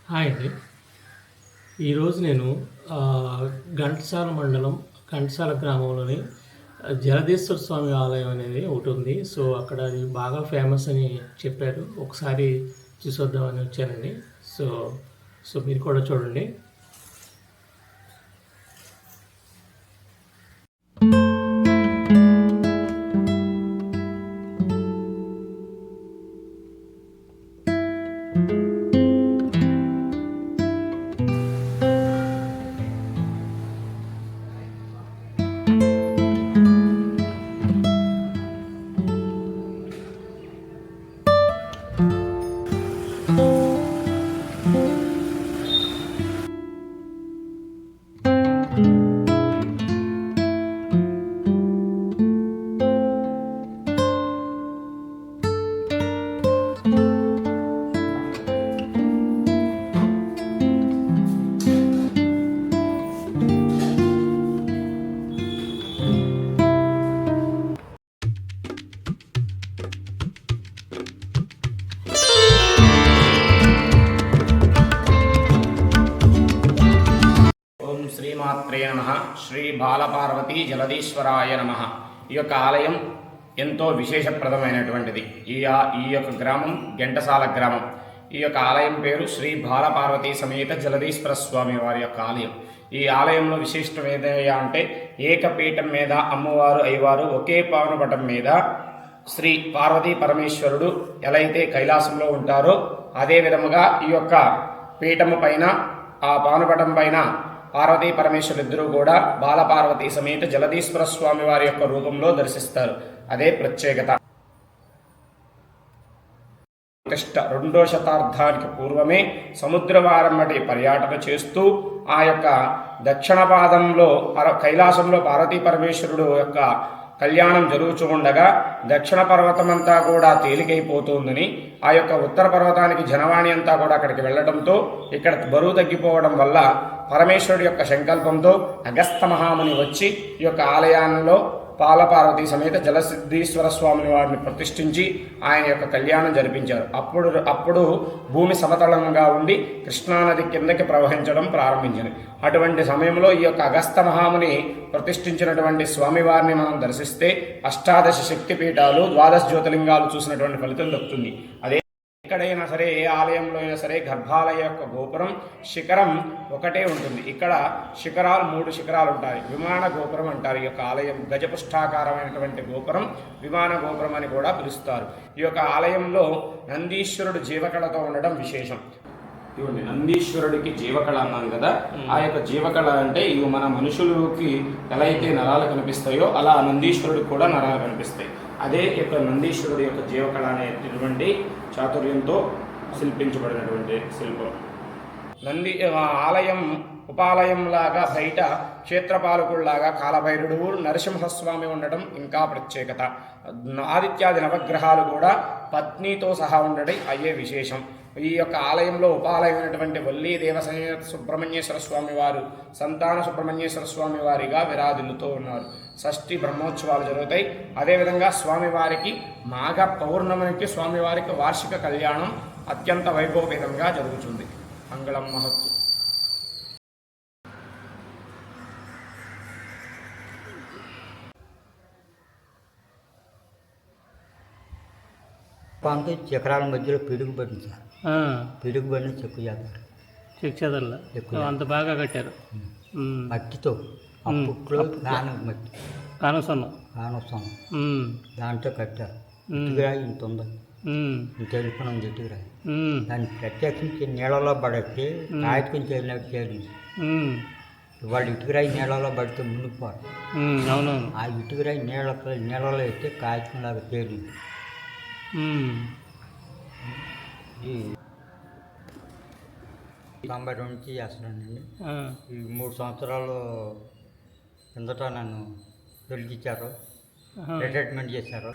Hi అండి. ఈరోజు నేను ఘంటసాల మండలం, ఘంటసాల గ్రామంలోని జగదీశ్వర స్వామి ఆలయం అనేది ఒకటి ఉంది. సో, అక్కడ అది బాగా ఫేమస్ అని చెప్పారు. ఒకసారి చూసొద్దామని వచ్చానండి. సో, సో మీరు కూడా చూడండి. శ్రీమాత్రే నమః. శ్రీ బాలపార్వతీ జలదీశ్వరాయ నమః. ఈ యొక్క ఆలయం ఎంతో విశేషప్రదమైనటువంటిది. ఈ యొక్క గ్రామం ఘంటసాల గ్రామం. ఈ యొక్క ఆలయం పేరు శ్రీ బాలపార్వతీ సమేత జలదీశ్వర స్వామి వారి యొక్క ఆలయం. ఈ ఆలయంలో విశిష్టం ఏదయ్యా అంటే ఏకపీఠం మీద అమ్మవారు అయ్యవారు ఒకే పావనపటం మీద శ్రీ పార్వతీ పరమేశ్వరుడు ఎలా అయితే కైలాసంలో ఉంటారో అదే విధముగా ఈ యొక్క పీఠము పైన ఆ పావనపటం పైన పార్వతీ పరమేశ్వరులిద్దరూ కూడా బాలపార్వతీ సమేత జలదీశ్వర స్వామి వారి యొక్క రూపంలో దర్శిస్తారు. అదే ప్రత్యేకత. 2వ శతాబ్దానికి పూర్వమే సముద్రవారమ్మటి పర్యటన చేస్తూ ఆ యొక్క దక్షిణ పాదంలో కైలాసంలో పార్వతీ పరమేశ్వరుడు యొక్క కళ్యాణం జరుగుతూ ఉండగా దక్షిణ పర్వతమంతా కూడా తేలికైపోతుందని ఆ యొక్క ఉత్తర పర్వతానికి జనవాణి అంతా కూడా అక్కడికి వెళ్లడంతో ఇక్కడ బరువు తగ్గిపోవడం వల్ల పరమేశ్వరుడి యొక్క సంకల్పంతో అగస్త మహాముని వచ్చి ఈ యొక్క ఆలయాల్లో బాలపార్వతీ సమేత జలసిద్ధీశ్వర స్వామిని వారిని ప్రతిష్ఠించి ఆయన యొక్క కళ్యాణం జరిపించారు. అప్పుడు భూమి సమతలంగా ఉండి కృష్ణానది కిందకి ప్రవహించడం ప్రారంభించింది. అటువంటి సమయంలో ఈ యొక్క అగస్త మహాముని ప్రతిష్ఠించినటువంటి స్వామివారిని మనం దర్శిస్తే 18 శక్తిపీఠాలు 12 జ్యోతిలింగాలు చూసినటువంటి ఫలితం దక్కుతుంది. అదే ఎక్కడైనా సరే ఏ ఆలయంలో అయినా సరే గర్భాలయ యొక్క గోపురం శిఖరం ఒకటే ఉంటుంది. ఇక్కడ శిఖరాలు 3 శిఖరాలు ఉంటాయి. విమాన గోపురం అంటారు. ఈ యొక్క ఆలయం గజపుష్ఠాకారమైనటువంటి గోపురం విమాన గోపురం అని కూడా పిలుస్తారు. ఈ యొక్క ఆలయంలో నందీశ్వరుడు జీవకళతో ఉండడం విశేషం. ఇవ్వండి, నందీశ్వరుడికి జీవకళ అన్నాను కదా. ఆ యొక్క జీవకళ అంటే ఇవి మన మనుషులకి ఎలా అయితే నరాలు కనిపిస్తాయో అలా నందీశ్వరుడికి కూడా నరాలు కనిపిస్తాయి. అదే యొక్క నందీశ్వరుడి యొక్క జీవకళ అనేటువంటి చాతుర్యంతో శిల్పించబడినటువంటి శిల్పం. ఆలయం ఉపాలయంలాగా బయట క్షేత్రపాలకుల్లాగా కాలభైరుడు నరసింహస్వామి ఉండడం ఇంకా ప్రత్యేకత. ఆదిత్యాది నవగ్రహాలు కూడా పత్నితో సహా ఉండడం అయ్యే విశేషం. ఈ యొక్క ఆలయంలో ఉపాలయమైనటువంటి వల్లీ దేవసేన సుబ్రహ్మణ్యేశ్వర స్వామి వారు సంతాన సుబ్రహ్మణ్యేశ్వర స్వామి వారిగా విరాజిల్లుతూ ఉన్నారు. షష్ఠి బ్రహ్మోత్సవాలు జరుగుతాయి. అదేవిధంగా స్వామివారికి మాఘ పౌర్ణమికి స్వామివారికి వార్షిక కళ్యాణం అత్యంత వైభవపేతంగా జరుగుతుంది. మంగళం మహత్తు. చక్రాల మధ్యలో పిడుగుబడి సార్, పిడుగుబడిని చెక్కు చేస్తారు. చెక్ చెదర్లా అంత బాగా కట్టారు. మట్టితో అప్పట్లో మట్టి కానసన్నం దాంట్లో కట్టారు. ఇటుకురాయి ఇంత ఉంది, ఇంత వెళ్ళిపోయిన ఇటుకురాయి. దాన్ని ప్రత్యేకించి నీళ్ళలో పడితే కాయకుని చేరినట్టు చేరింది. వాళ్ళు ఇటుకురాయి నీళ్ళలో పడితే మునిగిపోరు. అవునవును. ఆ ఇటుకురాయి నీళ్ళలో వేస్తే కాయకునిలాగా చేరింది. 92 నుంచి చేస్తున్నానండి. ఈ 3 సంవత్సరాలు కిందట నన్ను తొలగించారు, రిటైర్మెంట్ చేశారు.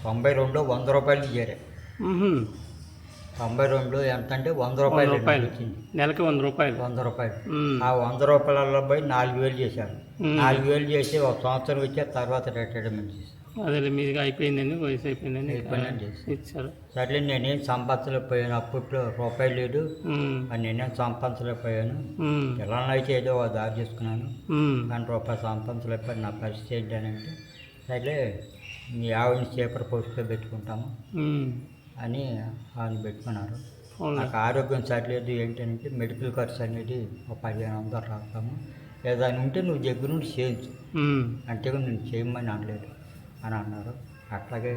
$92 100 చేరాయి. 92 ఎంత అంటే 100 100 రూపాయలు రూపాయలు వచ్చింది. నెలకి 100 రూపాయలు 100 రూపాయలు. ఉమ్, ఆ 100 రూపాయలలో పోయి 4000 చేశాను. ఉమ్. 4000 చేసి ఒక సంవత్సరం ఇచ్చే తర్వాత రిటైర్మెంట్ చేశాను. అదే మీది అయిపోయిందని వయసు అయిపోయిందని అయిపోయిందని చేసి. ఇచ్చారు. సర్లే నేనేం సంపాదించలేకపోయాను. అప్పట్లో రూపాయలు లేదు. ఉమ్, మరి నేనేం సంపాదించలేకపోయాను. ఉమ్, పిల్లల్ని అయితే ఏదో ఒక దారి చేసుకున్నాను. ఉమ్, కానీ రూపాయలు సంపాదించలేకపోయి నా పరిస్థితి ఏంటంటే సరే మీ ఆవిడని చేపర పోస్టులో పెట్టుకుంటాము ఉమ్, అని ఆవిడ పెట్టుకున్నారు. అవును. నాకు ఆరోగ్యం సరిలేదు ఏంటంటే మెడికల్ ఖర్చు అనేది ఒక 1500 రాస్తాము. ఏదైనా ఉంటే నువ్వు దగ్గర నుండి చేయించు, ఉమ్, అంటే నేను చేయమని అనలేదు అని అన్నారు. అట్లాగే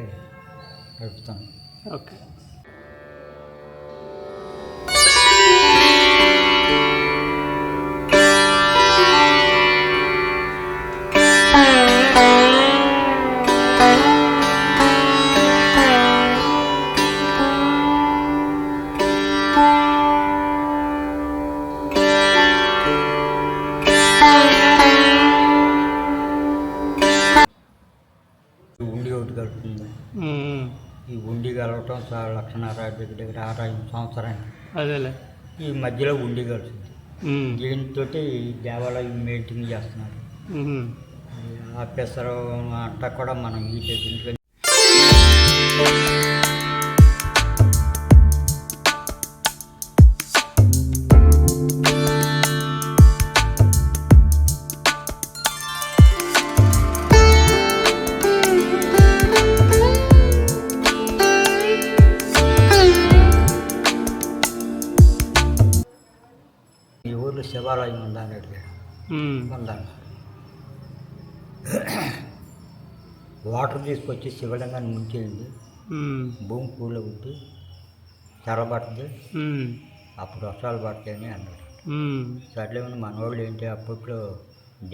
నడుపుతాను. ఓకే. ఈ ఉండి ఒకటి కలుపుతుంది. ఉమ్, ఈ ఉండి కలవటం చాలా లక్షన్నర దగ్గర 6 సంవత్సరానికి అదేలే. ఈ మధ్యలో ఉండి కలిసింది. ఉమ్, దీంతో దేవాలయం మెయింటైన్ చేస్తున్నారు. ఉమ్, ఆ పెసరు అంతా కూడా మనం ఈ ఇంట్లో ఈ ఊర్లో శివాలయం ఉందని అడిగాడు. ఉమ్, ఉందండి. వాటర్ తీసుకొచ్చి శివలింగాన్ని ముంచేయండి, ఉమ్, భూమి పూల ఉట్టి తెరబడుతుంది, ఉమ్, అప్పుడు వర్షాలు పడతాయని అన్నాడు. ఉమ్, సర్లేమని మనవాళ్ళు ఏంటి అప్పట్లో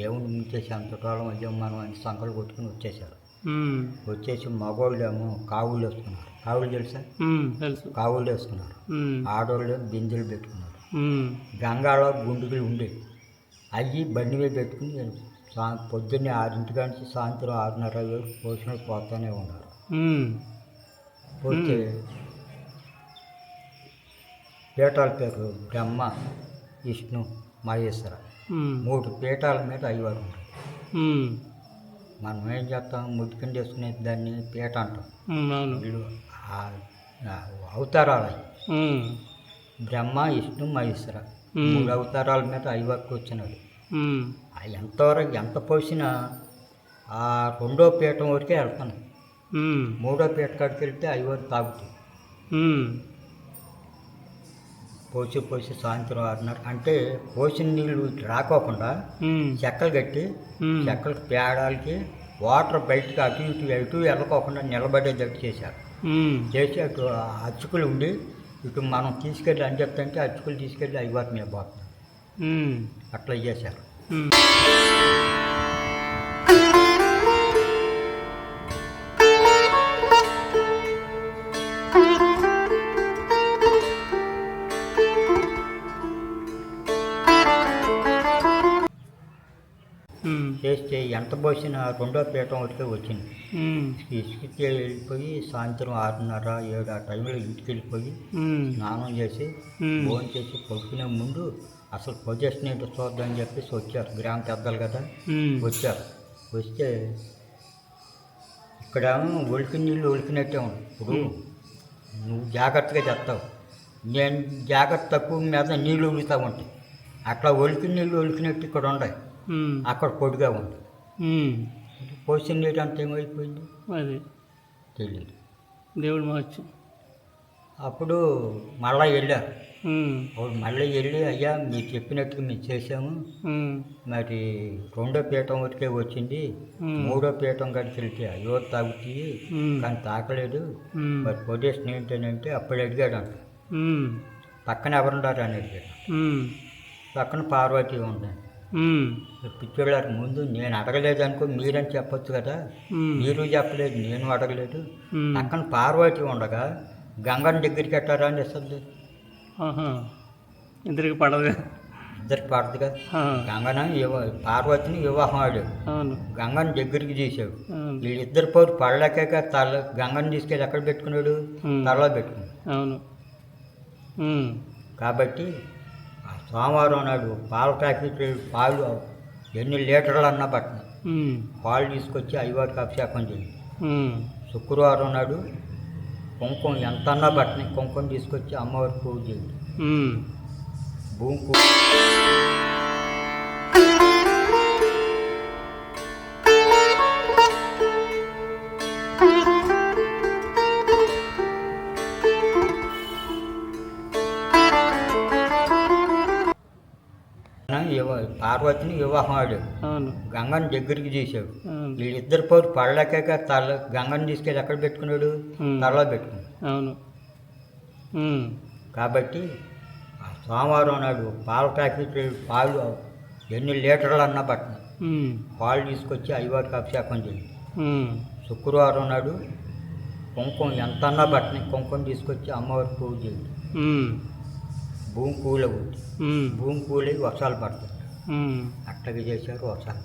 దేవుని ముంచేసి అంత కాలం అయ్యాం మనం అని సంకలు కొట్టుకుని వచ్చేసారు. ఉమ్, వచ్చేసి మగవాళ్ళు ఏమో కావులు వేసుకున్నారు. కావులు తెలుసా? ఉమ్, తెలుసు. కావులు వేసుకున్నారు. ఉమ్, ఆడవాళ్ళు బిందెలు పెట్టుకున్నారు. ఉమ్, గంగాలో గుండుగులు ఉండేవి. అవి బండి మీద పెట్టుకుని పొద్దున్నే 6 నుంచి సాయంత్రం 6:30 వరకు పోషణలు పోతూనే ఉన్నారు. ఉమ్, పోతే పీఠాల పేరు బ్రహ్మ, విష్ణు, మహేశ్వర. ఉమ్, 3 పీఠాల మీద అయ్యవారు ఉంటారు. ఉమ్, మనం ఏం చేస్తాం, ముద్దు కింద వేసుకునే దాన్ని పీఠ అంటాం. ఉమ్, అవును. వీళ్ళు అవతారాలు అవి. ఉమ్, బ్రహ్మ, విష్ణు, మహేశ్వర ఉమ్. 3 అవతారాల మీద అయ్యవారు కూర్చున్నాడు. ఉమ్, ఎంతవరకు ఎంత పోసినా ఆ 2వ పీఠం వరకే వెళ్తాను. ఉమ్, 3వ పీట కాడికి వెళ్తే అయ్యవారు తాగుతాయి. ఉమ్, పోసి సాయంత్రం 6:30 అంటే పోసిన నీళ్ళు రాకోకుండా ఉమ్, చెక్కలు కట్టి ఉమ్, చెక్కలకి పేడాలకి వాటర్ బయటకు అటు ఇటు వెళ్ళకోకుండా నిలబడేటట్టు చేశారు. ఉమ్, చేసి అటు అచ్చుకులు ఉండి ఇటు మనం తీసుకెళ్ళి అని చెప్తుంటే అచ్చుకులు తీసుకెళ్ళి అయ్యవారి మీద పోతున్నాం. ఉమ్, అట్లా చేశారు. ఉమ్. ఉమ్, చేస్తే ఎంత పోసినా 2వ పీఠం వరకే వచ్చింది. ఉమ్, ఇసుకి వెళ్ళిపోయి సాయంత్రం 6:30, 7 ఆ టైంలో ఇంటికి వెళ్ళిపోయి ఉమ్, స్నానం చేసి ఉమ్, భోజనం చేసి పడుకునే ముందు అసలు పొజిషన్ ఏంటో చూద్దామని చెప్పేసి వచ్చారు. గ్రామ పెద్దలు కదా ఉమ్, వచ్చారు. వస్తే ఇక్కడ ఒలికి నీళ్ళు ఒలికినట్టే ఉంది. ఇప్పుడు నువ్వు జాగ్రత్తగా చేస్తావు, నేను జాగ్రత్త తక్కువ మీద నీళ్ళు ఒలుగుతూ ఉంటాయి. అట్లా ఒలికి నీళ్ళు ఒలికినట్టు ఇక్కడ ఉన్నాయి, ఉమ్, అక్కడ పొడిగా ఉంది. ఉమ్, పోసిన నీళ్ళు అంత ఏమైపోయింది అది తెలియదు. దేవుడు మార్చు. అప్పుడు మళ్ళీ వెళ్ళారు. ఉమ్, అప్పుడు మళ్ళీ వెళ్ళి అయ్యా మీరు చెప్పినట్టుగా మేము చేసాము, ఉమ్, మరి 2వ పీఠం వరకే వచ్చింది, 3వ పీఠం కాడికి వెళ్తే అయ్యో తాగుతాయి ఉమ్, కానీ తాకలేదు, ఉమ్, మరి పొజిషన్ ఏంటంటే అప్పుడు అడిగాడంట. ఉమ్, పక్కన ఎవరున్నారు అని అడిగాడు. ఉమ్, పక్కన పార్వతి ఉంది. ఉమ్, పిచ్చోళ్ళకి ముందు నేను అడగలేదు అనుకో మీరని చెప్పొచ్చు కదా, ఉమ్, మీరు చెప్పలేదు నేను అడగలేదు. ఉమ్, పక్కన పార్వతి ఉండగా గంగని దగ్గరికి ఎట్టారా అని ఇస్తుంది. ఆహా. ఇద్దరికి పడదు. ఇద్దరికి పడదుగా. ఆ, గంగన పార్వతిని వివాహం ఆడాడు, అవును, గంగని దగ్గరికి తీసాడు. అవును, వీళ్ళిద్దరు పోరు పడలేక గంగని తీసుకెళ్ళి ఎక్కడ పెట్టుకున్నాడు, ఉమ్, తలలో పెట్టుకున్నాడు. అవును, ఉమ్, కాబట్టి ఆ సోమవారం నాడు పాల ప్యాకెట్ పాలు ఎన్ని లీటర్లు అన్నా పట్టిన ఉమ్, పాలు తీసుకొచ్చి అయ్యవారికి అభిషేకం చేయండి. ఉమ్, శుక్రవారం నాడు కుంకుమ ఎంతన్నా పట్టిన కుంకుమ తీసుకొచ్చి అమ్మవారికి పూజ చేయండి. ఉమ్. భూమి పూజ పార్వతిని వివాహం ఆడాడు. అవును. గంగని దగ్గరికి చేశాడు. అవును. వీళ్ళిద్దరు పోరు పడలేక తల గంగని తీసుకెళ్ళి ఎక్కడ పెట్టుకున్నాడు? తలలో పెట్టుకున్నాడు. అవును. ఉమ్, కాబట్టి ఆ సోమవారం నాడు పాల ప్యాకెట్ పాలు ఎన్ని లీటర్లు అన్నా పట్టిన ఉమ్, పాలు తీసుకొచ్చి అయ్యవారికి అభిషేకం చేయండి. ఉమ్, శుక్రవారం నాడు కుంకుమ ఎంతన్నా పట్టిన కుంకుమ తీసుకొచ్చి అమ్మవారికి పూజ చేయండి. ఉమ్, భూమి కూలవుద్ది. ఉమ్, భూమి కూలి వర్షాలు పడతాయి. ఉమ్. అట్టగా చేశారు వర్షాలు.